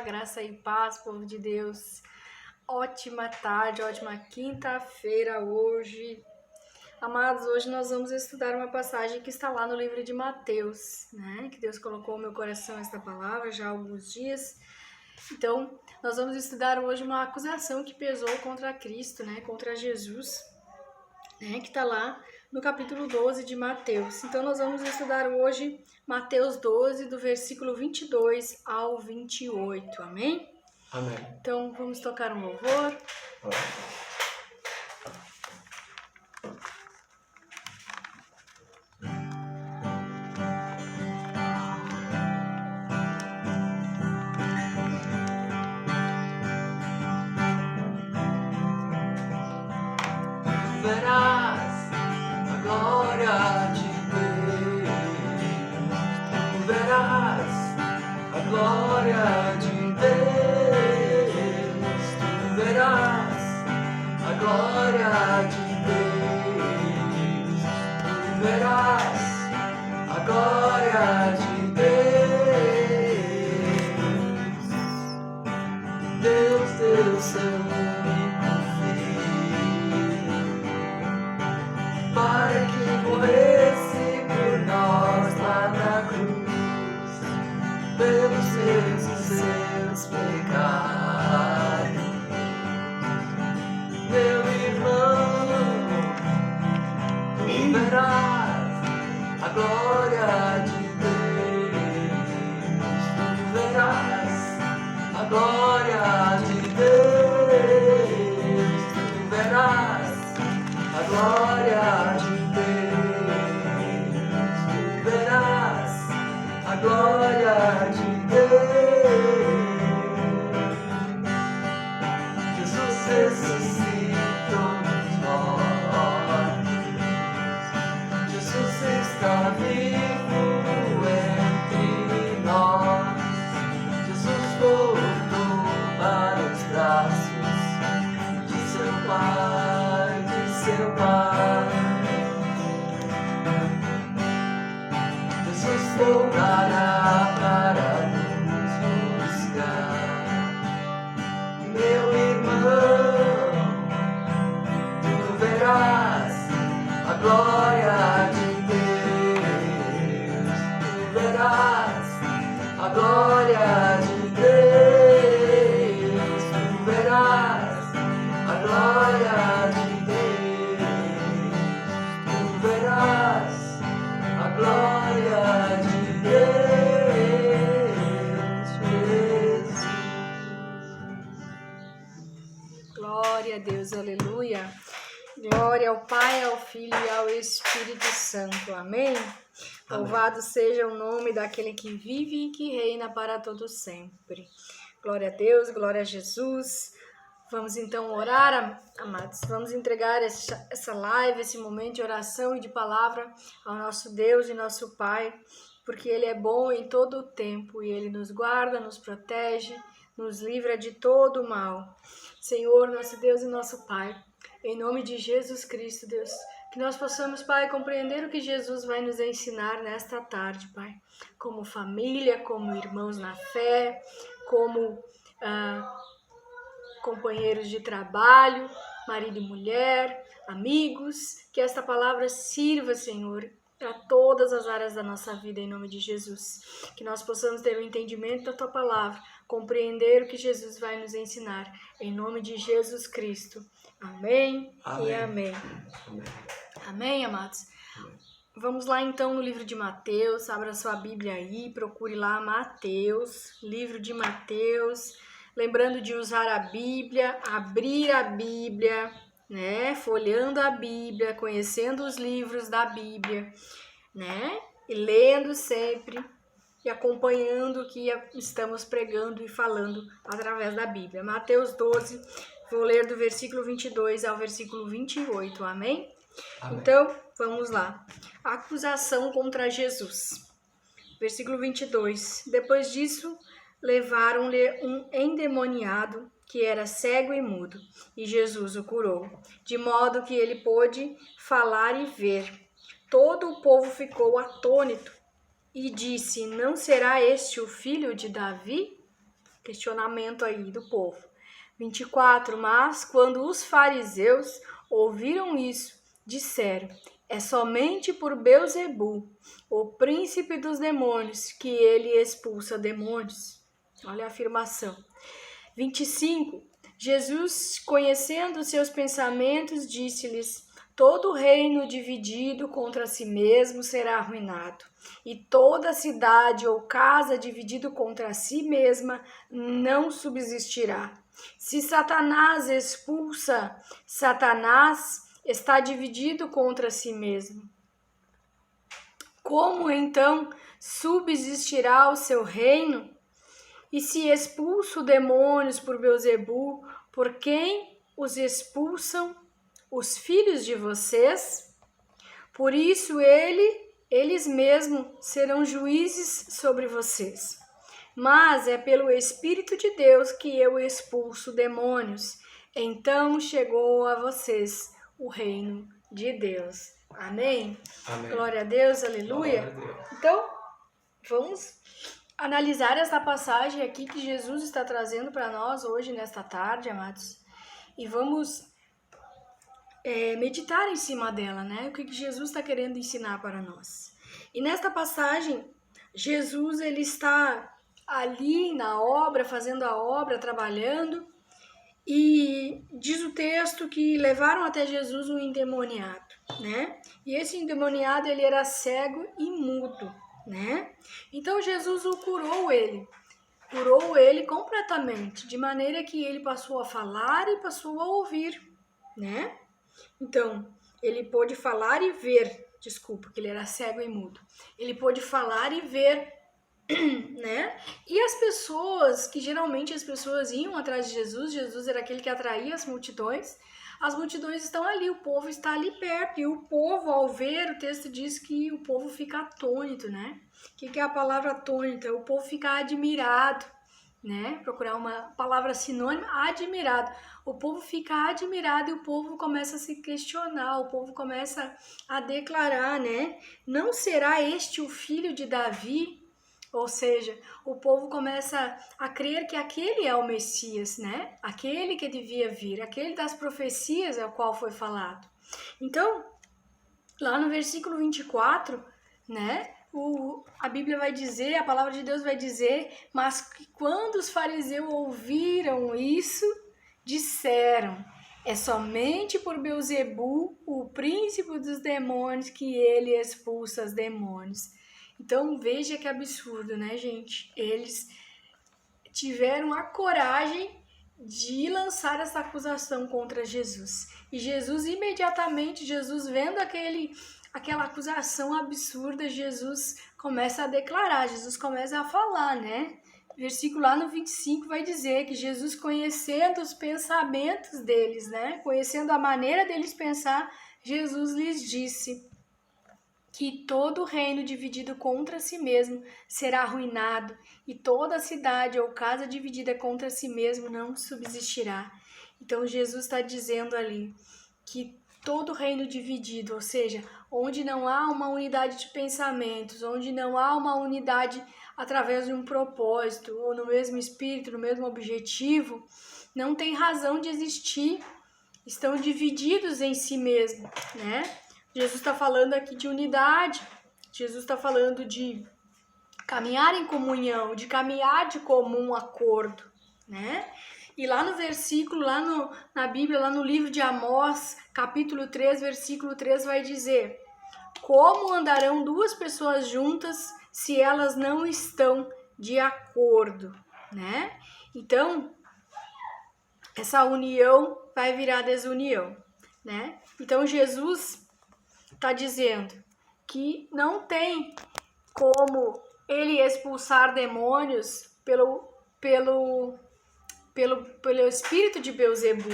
graça e paz, povo de Deus. Ótima tarde, ótima quinta-feira hoje. Amados, hoje nós vamos estudar uma passagem que está lá no livro de Mateus, né? Que Deus colocou no meu coração esta palavra já há alguns dias. Então, nós vamos estudar hoje uma acusação que pesou contra Cristo, né? Contra Jesus, né? Que está lá no capítulo 12 de Mateus. Então, nós vamos estudar hoje Mateus 12, do versículo 22 ao 28, amém? Amém. Então, vamos tocar um louvor. Verás a glória de Deus, tu verás a glória de Deus, tu verás a glória de Deus, tu verás a glória de Deus. Deus deu seu único filho para que morresse por nós lá na cruz, pelos meus e seus pecados. Meu irmão, tu verás a glória de Deus, tu verás a glória de Deus, tu verás a glória de Deus, tu verás a glória de Deus. Jesus ressuscitou dos mortos, Jesus está vivo entre nós, Jesus voltou para os braços de seu Pai, de seu Pai. Jesus voltará para nos buscar. Meu irmão, tu verás a glória de Deus, tu verás a glória de Deus, tu verás a glória de Deus, tu verás a glória de Deus, Jesus. Glória a Deus, aleluia. Glória ao Pai, ao Filho e ao Espírito Santo, amém? Louvado seja o nome daquele que vive e que reina para todo sempre. Glória a Deus, glória a Jesus. Vamos então orar, amados. Vamos entregar essa live, esse momento de oração e de palavra ao nosso Deus e nosso Pai, porque Ele é bom em todo o tempo e Ele nos guarda, nos protege, nos livra de todo o mal. Senhor, nosso Deus e nosso Pai, em nome de Jesus Cristo, Deus, que nós possamos, Pai, compreender o que Jesus vai nos ensinar nesta tarde, Pai, como família, como irmãos na fé, como companheiros de trabalho, marido e mulher, amigos, que esta palavra sirva, Senhor, para todas as áreas da nossa vida, em nome de Jesus. Que nós possamos ter o entendimento da Tua palavra, compreender o que Jesus vai nos ensinar, em nome de Jesus Cristo. Amém, Amém. e amém. Amém. Amém, amados? Amém. Vamos lá então no livro de Mateus, abra sua Bíblia aí, procure lá Mateus, livro de Mateus. Lembrando de usar a Bíblia, abrir a Bíblia, né? Folheando a Bíblia, conhecendo os livros da Bíblia, né? E lendo sempre e acompanhando o que estamos pregando e falando através da Bíblia. Mateus 12, vou ler do versículo 22 ao versículo 28, amém? Amém. Então, vamos lá. Acusação contra Jesus. Versículo 22. Depois disso, levaram-lhe um endemoniado que era cego e mudo, e Jesus o curou, de modo que ele pôde falar e ver. Todo o povo ficou atônito e disse: Não será este o filho de Davi? Questionamento aí do povo. 24. Mas quando os fariseus ouviram isso, disseram: é somente por Beelzebu, o príncipe dos demônios, que ele expulsa demônios. Olha a afirmação. 25. Jesus, conhecendo seus pensamentos, disse-lhes: todo reino dividido contra si mesmo será arruinado, e toda cidade ou casa dividida contra si mesma não subsistirá. Se Satanás expulsa Satanás, está dividido contra si mesmo. Como então subsistirá o seu reino? E se expulso demônios por Beelzebu, por quem os expulsam? Os filhos de vocês? Por isso eles mesmos serão juízes sobre vocês. Mas é pelo Espírito de Deus que eu expulso demônios. Então chegou a vocês o reino de Deus. Amém? Amém. Glória a Deus, aleluia. Glória a Deus. Então, vamos analisar essa passagem aqui que Jesus está trazendo para nós hoje, nesta tarde, amados. E vamos meditar em cima dela, né? O que Jesus está querendo ensinar para nós. E nesta passagem, Jesus ele está ali na obra, fazendo a obra, trabalhando, e diz o texto que levaram até Jesus um endemoniado, né? E esse endemoniado ele era cego e mudo, né? Então Jesus o curou ele completamente, de maneira que ele passou a falar e passou a ouvir, né? Então, ele pôde falar e ver, porque ele era cego e mudo. Ele pôde falar e ver, né? E as pessoas, que geralmente as pessoas iam atrás de Jesus era aquele que atraía as multidões estão ali, o povo está ali perto, e o povo, ao ver, o texto diz que o povo fica atônito, né? O que é a palavra atônito? O povo fica admirado, né? Procurar uma palavra sinônima, admirado. O povo fica admirado e o povo começa a se questionar, o povo começa a declarar, né? Não será este o filho de Davi? Ou seja, o povo começa a crer que aquele é o Messias, né? Aquele que devia vir, aquele das profecias ao qual foi falado. Então, lá no versículo 24, né? A Bíblia vai dizer, a palavra de Deus vai dizer, mas quando os fariseus ouviram isso, disseram: é somente por Beelzebu, o príncipe dos demônios, que ele expulsa os demônios. Então veja que absurdo, né, gente? Eles tiveram a coragem de lançar essa acusação contra Jesus. E Jesus, imediatamente, vendo aquela acusação absurda, Jesus começa a declarar, Jesus começa a falar, né? Versículo lá no 25 vai dizer que Jesus, conhecendo os pensamentos deles, né? Conhecendo a maneira deles pensar, Jesus lhes disse que todo reino dividido contra si mesmo será arruinado, e toda cidade ou casa dividida contra si mesmo não subsistirá. Então Jesus está dizendo ali que todo reino dividido, ou seja, onde não há uma unidade de pensamentos, onde não há uma unidade através de um propósito, ou no mesmo espírito, no mesmo objetivo, não tem razão de existir, estão divididos em si mesmo, né? Jesus está falando aqui de unidade, Jesus está falando de caminhar em comunhão, de caminhar de comum acordo, né? E lá no versículo, na Bíblia, lá no livro de Amós, capítulo 3, versículo 3, vai dizer: como andarão duas pessoas juntas se elas não estão de acordo, né? Então, essa união vai virar desunião, né? Então, Jesus está dizendo que não tem como ele expulsar demônios pelo espírito de Beelzebu,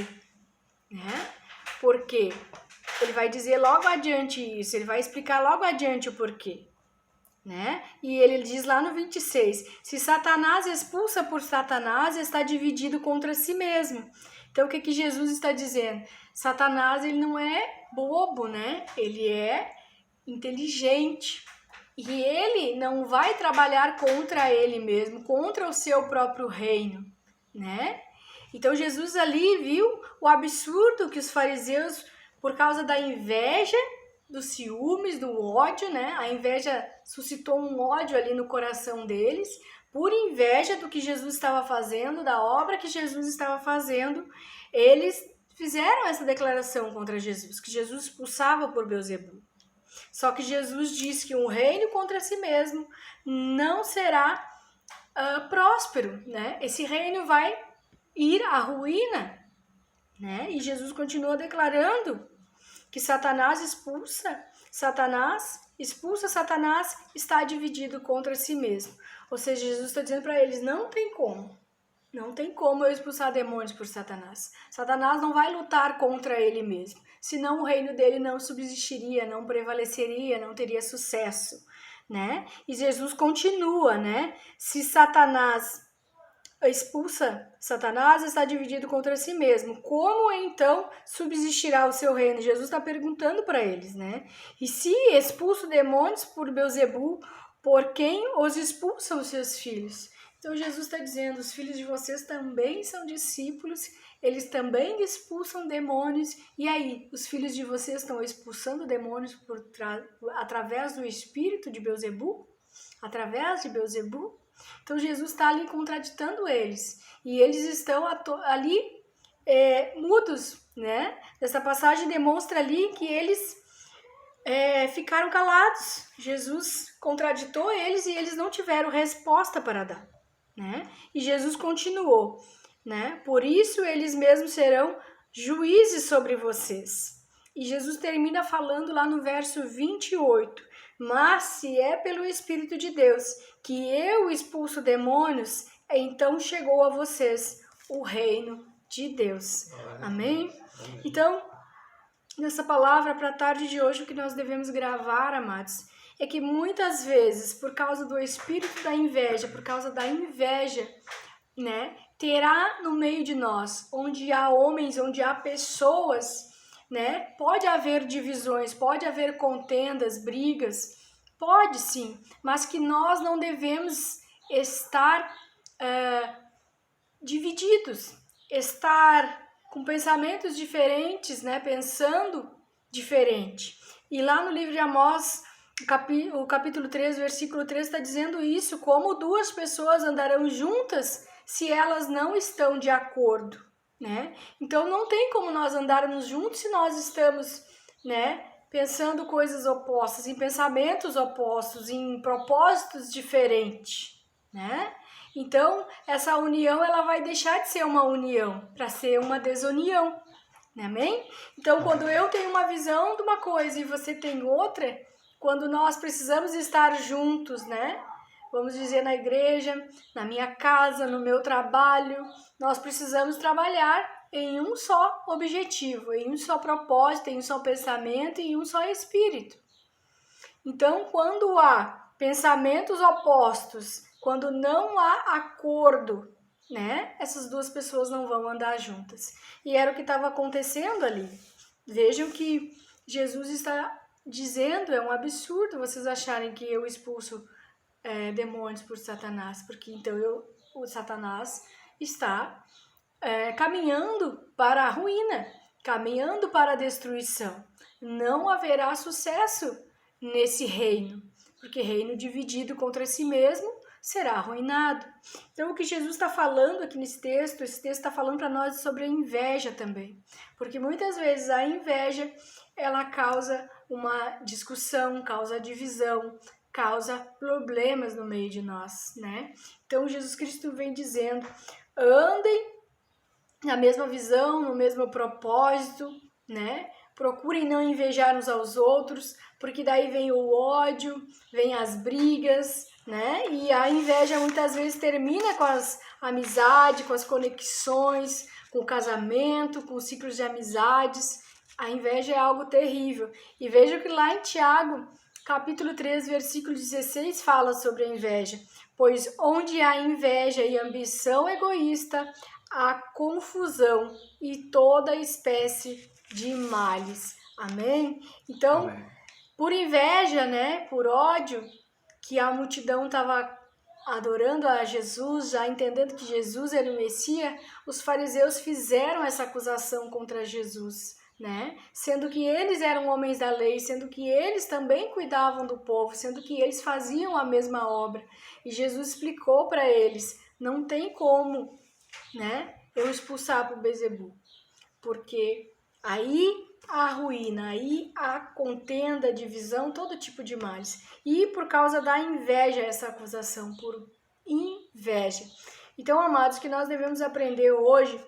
né? Porque ele vai dizer logo adiante isso, ele vai explicar logo adiante o porquê, né? E ele diz lá no 26, se Satanás expulsa por Satanás, está dividido contra si mesmo. Então, o que Jesus está dizendo? Satanás, ele não é bobo, né? Ele é inteligente. E ele não vai trabalhar contra ele mesmo, contra o seu próprio reino, né? Então Jesus ali viu o absurdo que os fariseus, por causa da inveja, dos ciúmes, do ódio, né? A inveja suscitou um ódio ali no coração deles, por inveja do que Jesus estava fazendo, da obra que Jesus estava fazendo, eles fizeram essa declaração contra Jesus, que Jesus expulsava por Beelzebul. Só que Jesus diz que um reino contra si mesmo não será próspero, né? Esse reino vai ir à ruína, né? E Jesus continua declarando que Satanás expulsa Satanás está dividido contra si mesmo. Ou seja, Jesus está dizendo para eles, não tem como eu expulsar demônios por Satanás. Satanás não vai lutar contra ele mesmo, senão o reino dele não subsistiria, não prevaleceria, não teria sucesso, né? E Jesus continua, né? Se Satanás expulsa Satanás, está dividido contra si mesmo. Como então subsistirá o seu reino? Jesus está perguntando para eles, né? E se expulso demônios por Beelzebul, por quem os expulsam os seus filhos? Então Jesus está dizendo, os filhos de vocês também são discípulos, eles também expulsam demônios, e aí, os filhos de vocês estão expulsando demônios através do espírito de Beelzebul? Através de Beelzebul? Então Jesus está ali contraditando eles, e eles estão ali mudos, né? Essa passagem demonstra ali que eles ficaram calados. Jesus contraditou eles e eles não tiveram resposta para dar, né? E Jesus continuou, né? Por isso eles mesmos serão juízes sobre vocês. E Jesus termina falando lá no verso 28, mas se é pelo Espírito de Deus que eu expulso demônios, então chegou a vocês o reino de Deus. Amém? Então, nessa palavra para a tarde de hoje, o que nós devemos gravar, amados, é que muitas vezes, por causa do espírito da inveja, por causa da inveja, né, terá no meio de nós, onde há homens, onde há pessoas, né, pode haver divisões, pode haver contendas, brigas, pode sim, mas que nós não devemos estar divididos, estar com pensamentos diferentes, né, pensando diferente. E lá no livro de Amós, o capítulo 3, versículo 3 está dizendo isso, como duas pessoas andarão juntas se elas não estão de acordo, né? Então não tem como nós andarmos juntos se nós estamos, né, pensando coisas opostas, em pensamentos opostos, em propósitos diferentes, né? Então essa união ela vai deixar de ser uma união para ser uma desunião, né? Amém? Então quando eu tenho uma visão de uma coisa e você tem outra, quando nós precisamos estar juntos, né? Vamos dizer na igreja, na minha casa, no meu trabalho, nós precisamos trabalhar em um só objetivo, em um só propósito, em um só pensamento e em um só espírito. Então, quando há pensamentos opostos, quando não há acordo, né? Essas duas pessoas não vão andar juntas. E era o que estava acontecendo ali. Vejam que Jesus está dizendo, é um absurdo vocês acharem que eu expulso demônios por Satanás, porque então o Satanás está caminhando para a ruína, caminhando para a destruição. Não haverá sucesso nesse reino, porque reino dividido contra si mesmo será arruinado. Então o que Jesus está falando aqui nesse texto, esse texto está falando para nós sobre a inveja também, porque muitas vezes a inveja ela causa uma discussão, causa divisão, causa problemas no meio de nós, né? Então Jesus Cristo vem dizendo, andem na mesma visão, no mesmo propósito, né? Procurem não invejar uns aos outros, porque daí vem o ódio, vem as brigas, né? E a inveja muitas vezes termina com as amizades, com as conexões, com o casamento, com os ciclos de amizades. A inveja é algo terrível. E veja que lá em Tiago, capítulo 3, versículo 16, fala sobre a inveja. Pois onde há inveja e ambição egoísta, há confusão e toda espécie de males. Amém? Então, por inveja, né, por ódio, que a multidão estava adorando a Jesus, já entendendo que Jesus era o Messias, os fariseus fizeram essa acusação contra Jesus, né? Sendo que eles eram homens da lei, sendo que eles também cuidavam do povo, sendo que eles faziam a mesma obra. E Jesus explicou para eles, não tem como, né, eu expulsar para o Bezebu, porque aí a ruína, aí a contenda, a divisão, todo tipo de males. E por causa da inveja, essa acusação, por inveja. Então, amados, que nós devemos aprender hoje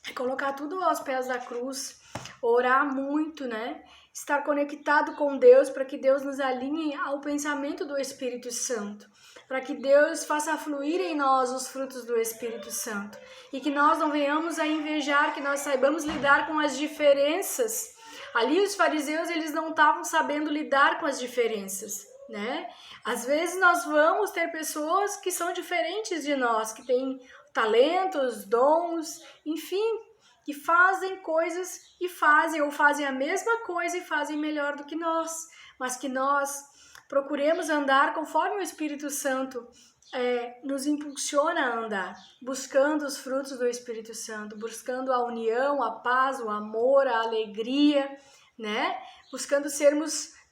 é colocar tudo aos pés da cruz, orar muito, né? Estar conectado com Deus para que Deus nos alinhe ao pensamento do Espírito Santo, para que Deus faça fluir em nós os frutos do Espírito Santo e que nós não venhamos a invejar, que nós saibamos lidar com as diferenças. Ali os fariseus, eles não estavam sabendo lidar com as diferenças, né? Às vezes nós vamos ter pessoas que são diferentes de nós, que têm talentos, dons, enfim, que fazem coisas e fazem, ou fazem a mesma coisa e fazem melhor do que nós, mas que nós procuremos andar conforme o Espírito Santo nos impulsiona a andar, buscando os frutos do Espírito Santo, buscando a união, a paz, o amor, a alegria, né? Buscando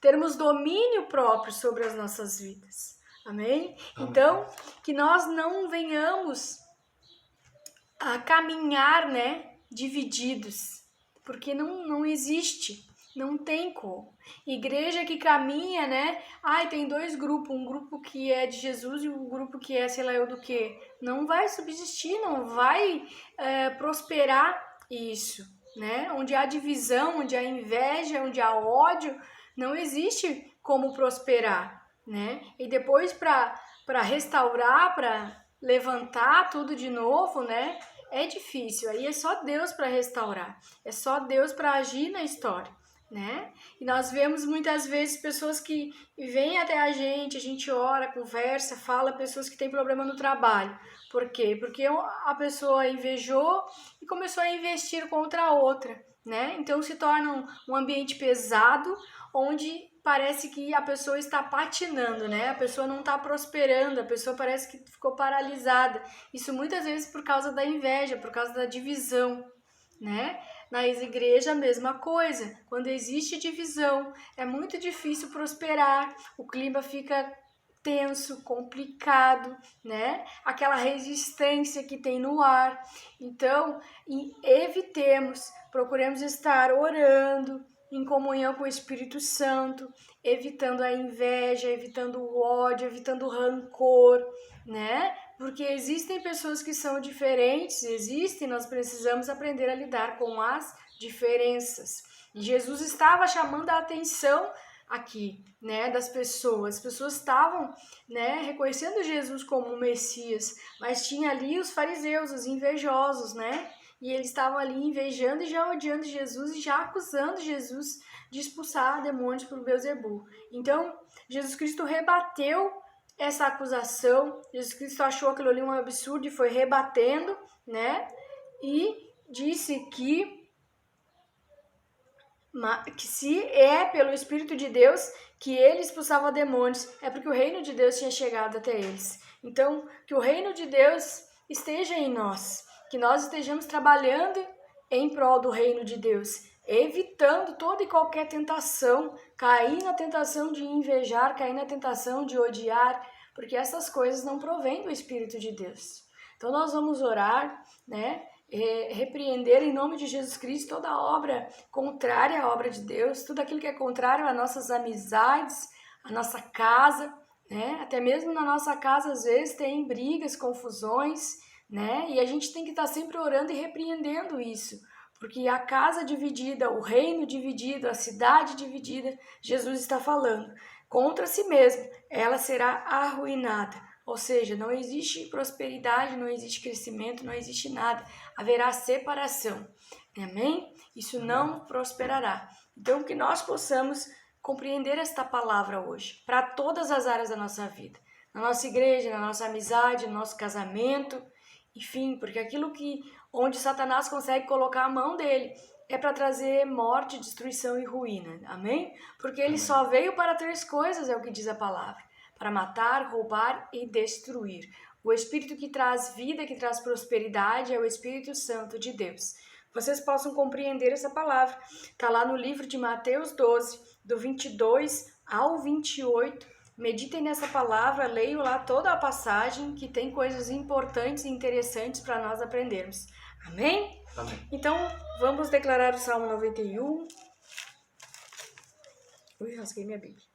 termos domínio próprio sobre as nossas vidas. Amém? Então, que nós não venhamos a caminhar, né, divididos, porque não existe, não tem como. Igreja que caminha, né, tem dois grupos, um grupo que é de Jesus e um grupo que é sei lá eu do que, não vai subsistir, não vai prosperar isso, né, onde há divisão, onde há inveja, onde há ódio, não existe como prosperar, né, e depois para restaurar, para levantar tudo de novo, né? É difícil, aí é só Deus para restaurar, é só Deus para agir na história, né? E nós vemos muitas vezes pessoas que vêm até a gente ora, conversa, fala, pessoas que têm problema no trabalho. Por quê? Porque a pessoa invejou e começou a investir contra a outra, né? Então se torna um ambiente pesado, onde parece que a pessoa está patinando, né? A pessoa não está prosperando, a pessoa parece que ficou paralisada. Isso muitas vezes por causa da inveja, por causa da divisão, né? Nas igrejas, a mesma coisa. Quando existe divisão, é muito difícil prosperar, o clima fica tenso, complicado, né? Aquela resistência que tem no ar. Então, evitemos, procuremos estar orando, em comunhão com o Espírito Santo, evitando a inveja, evitando o ódio, evitando o rancor, né? Porque existem pessoas que são diferentes, nós precisamos aprender a lidar com as diferenças. E Jesus estava chamando a atenção aqui, né, das pessoas. As pessoas estavam, né, reconhecendo Jesus como o Messias, mas tinha ali os fariseus, os invejosos, né? E eles estavam ali invejando e já odiando Jesus e já acusando Jesus de expulsar demônios por Beelzebul. Então, Jesus Cristo rebateu essa acusação, Jesus Cristo achou aquilo ali um absurdo e foi rebatendo, né? E disse que se é pelo Espírito de Deus que ele expulsava demônios, é porque o reino de Deus tinha chegado até eles. Então, que o reino de Deus esteja em nós, que nós estejamos trabalhando em prol do reino de Deus, evitando toda e qualquer tentação, cair na tentação de invejar, cair na tentação de odiar, porque essas coisas não provêm do Espírito de Deus. Então nós vamos orar, né? Repreender em nome de Jesus Cristo toda obra contrária à obra de Deus, tudo aquilo que é contrário às nossas amizades, à nossa casa, né? Até mesmo na nossa casa às vezes tem brigas, confusões, né? E a gente tem que estar sempre orando e repreendendo isso, porque a casa dividida, o reino dividido, a cidade dividida, Jesus está falando, contra si mesmo, ela será arruinada. Ou seja, não existe prosperidade, não existe crescimento, não existe nada. Haverá separação. Amém? Isso não prosperará. Então, que nós possamos compreender esta palavra hoje, para todas as áreas da nossa vida. Na nossa igreja, na nossa amizade, no nosso casamento, enfim, porque aquilo onde Satanás consegue colocar a mão dele é para trazer morte, destruição e ruína. Amém? Porque ele só veio para três coisas, é o que diz a palavra. para matar, roubar e destruir. O Espírito que traz vida, que traz prosperidade, é o Espírito Santo de Deus. Vocês possam compreender essa palavra. Está lá no livro de Mateus 12, do 22 ao 28. Meditem nessa palavra, leiam lá toda a passagem, que tem coisas importantes e interessantes para nós aprendermos. Amém? Amém. Então, vamos declarar o Salmo 91. Ui, rasguei minha Bíblia.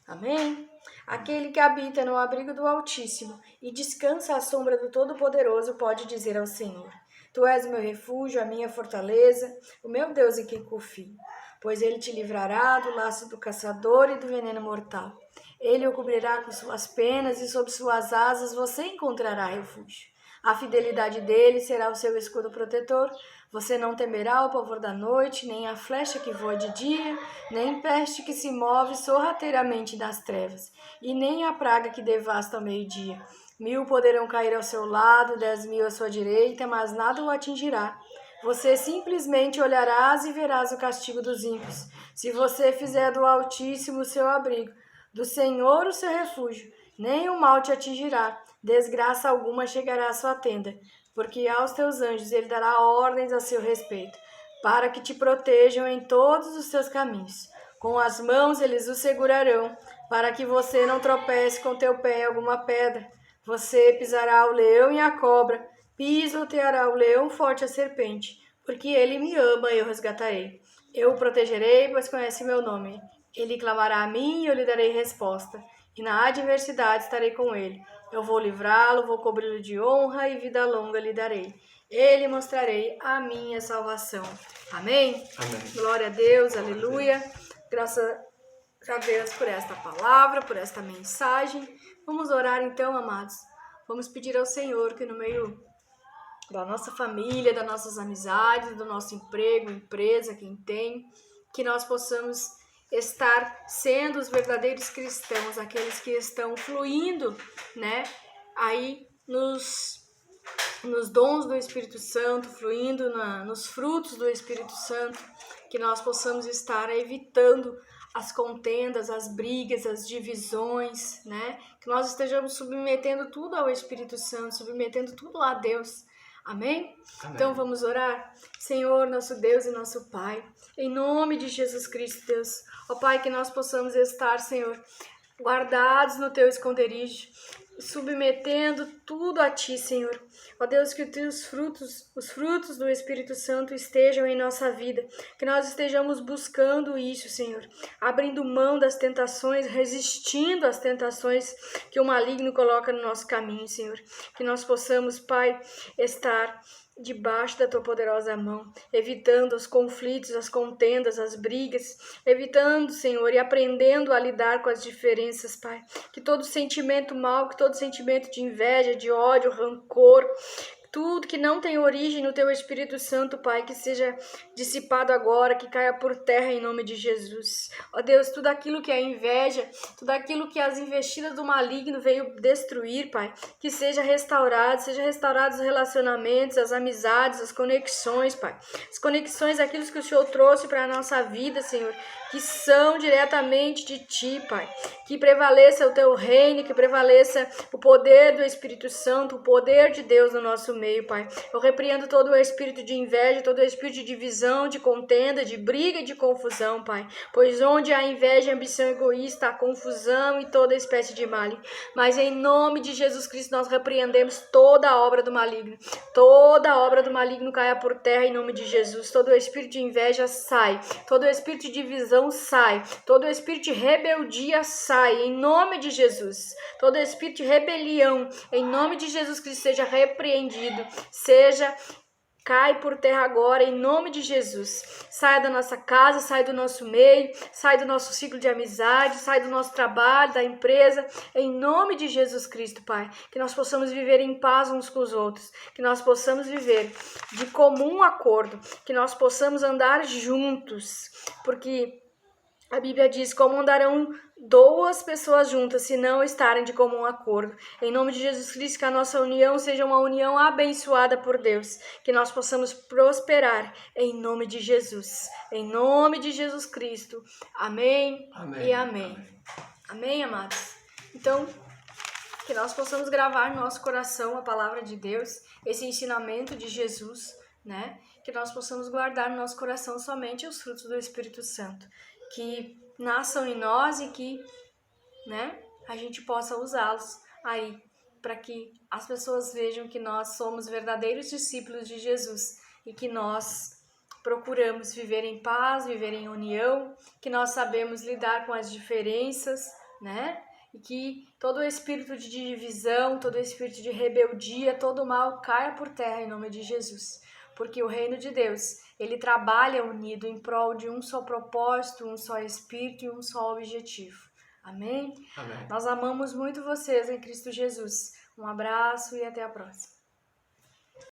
Amém? Aquele que habita no abrigo do Altíssimo e descansa à sombra do Todo-Poderoso pode dizer ao Senhor: Tu és o meu refúgio, a minha fortaleza, o meu Deus em quem confio. Pois ele te livrará do laço do caçador e do veneno mortal. Ele o cobrirá com suas penas e sob suas asas você encontrará refúgio. A fidelidade dele será o seu escudo protetor. Você não temerá o pavor da noite, nem a flecha que voa de dia, nem peste que se move sorrateiramente nas trevas, e nem a praga que devasta ao meio-dia. 1000 poderão cair ao seu lado, 10.000 à sua direita, mas nada o atingirá. Você simplesmente olharás e verás o castigo dos ímpios. Se você fizer do Altíssimo o seu abrigo, do Senhor o seu refúgio, nem o mal te atingirá, desgraça alguma chegará à sua tenda, porque aos teus anjos ele dará ordens a seu respeito, para que te protejam em todos os seus caminhos. Com as mãos eles o segurarão, para que você não tropece com teu pé em alguma pedra. Você pisará o leão e a cobra, pisoteará o leão forte a serpente, porque ele me ama e eu resgatarei. Eu o protegerei, pois conhece meu nome. Ele clamará a mim e eu lhe darei resposta, e na adversidade estarei com ele. Eu vou livrá-lo, vou cobri-lo de honra e vida longa lhe darei. Ele mostrarei a minha salvação. Amém? Amém. Glória a Deus, aleluia. Graças a Deus por esta palavra, por esta mensagem. Vamos orar então, amados. Vamos pedir ao Senhor que no meio da nossa família, das nossas amizades, do nosso emprego, empresa, quem tem, que nós possamos estar sendo os verdadeiros cristãos, aqueles que estão fluindo, né, aí nos dons do Espírito Santo, fluindo nos frutos do Espírito Santo, que nós possamos estar evitando as contendas, as brigas, as divisões, né, que nós estejamos submetendo tudo ao Espírito Santo, submetendo tudo a Deus. Amém? Amém. Então vamos orar. Senhor, nosso Deus e nosso Pai, em nome de Jesus Cristo, Deus, ó Pai, que nós possamos estar, Senhor, guardados no Teu esconderijo, submetendo tudo a Ti, Senhor. Ó Deus, que os frutos do Espírito Santo estejam em nossa vida, que nós estejamos buscando isso, Senhor, abrindo mão das tentações, resistindo às tentações que o maligno coloca no nosso caminho, Senhor. Que nós possamos, Pai, estar debaixo da Tua poderosa mão, evitando os conflitos, as contendas, as brigas, evitando, Senhor, e aprendendo a lidar com as diferenças, Pai. Que todo sentimento mau, que todo sentimento de inveja, de ódio, rancor, tudo que não tem origem no Teu Espírito Santo, Pai, que seja dissipado agora, que caia por terra em nome de Jesus. Ó Deus, tudo aquilo que é inveja, tudo aquilo que as investidas do maligno veio destruir, Pai, que seja restaurados os relacionamentos, as amizades, as conexões, Pai. As conexões, aquilo que o Senhor trouxe para a nossa vida, Senhor, que são diretamente de Ti, Pai. Que prevaleça o Teu reino, que prevaleça o poder do Espírito Santo, o poder de Deus no nosso meio, Pai. Eu repreendo todo o espírito de inveja, todo o espírito de divisão, de contenda, de briga e de confusão, Pai. Pois onde há inveja, ambição egoísta, há confusão e toda espécie de mal. Mas em nome de Jesus Cristo nós repreendemos toda a obra do maligno. Toda a obra do maligno caia por terra em nome de Jesus. Todo o espírito de inveja sai. Todo o espírito de divisão sai. Todo o espírito de rebeldia sai em nome de Jesus. Todo o espírito de rebelião em nome de Jesus Cristo seja repreendido. Cai por terra agora, em nome de Jesus. Saia da nossa casa, sai do nosso meio, sai do nosso ciclo de amizade, sai do nosso trabalho, da empresa, em nome de Jesus Cristo, Pai. Que nós possamos viver em paz uns com os outros, que nós possamos viver de comum acordo, que nós possamos andar juntos, porque a Bíblia diz: como andarão duas pessoas juntas se não estarem de comum acordo. Em nome de Jesus Cristo, que a nossa união seja uma união abençoada por Deus, que nós possamos prosperar em nome de Jesus. Em nome de Jesus Cristo. Amém, Amém. e amém. Amém, amados? Então, que nós possamos gravar no nosso coração a palavra de Deus, esse ensinamento de Jesus, né? Que nós possamos guardar no nosso coração somente os frutos do Espírito Santo, que nasçam em nós e que, né, a gente possa usá-los aí, para que as pessoas vejam que nós somos verdadeiros discípulos de Jesus e que nós procuramos viver em paz, viver em união, que nós sabemos lidar com as diferenças, né? E que todo espírito de divisão, todo espírito de rebeldia, todo mal caia por terra em nome de Jesus. Porque o reino de Deus, ele trabalha unido em prol de um só propósito, um só espírito e um só objetivo. Amém? Amém. Nós amamos muito vocês em Cristo Jesus. Um abraço e até a próxima.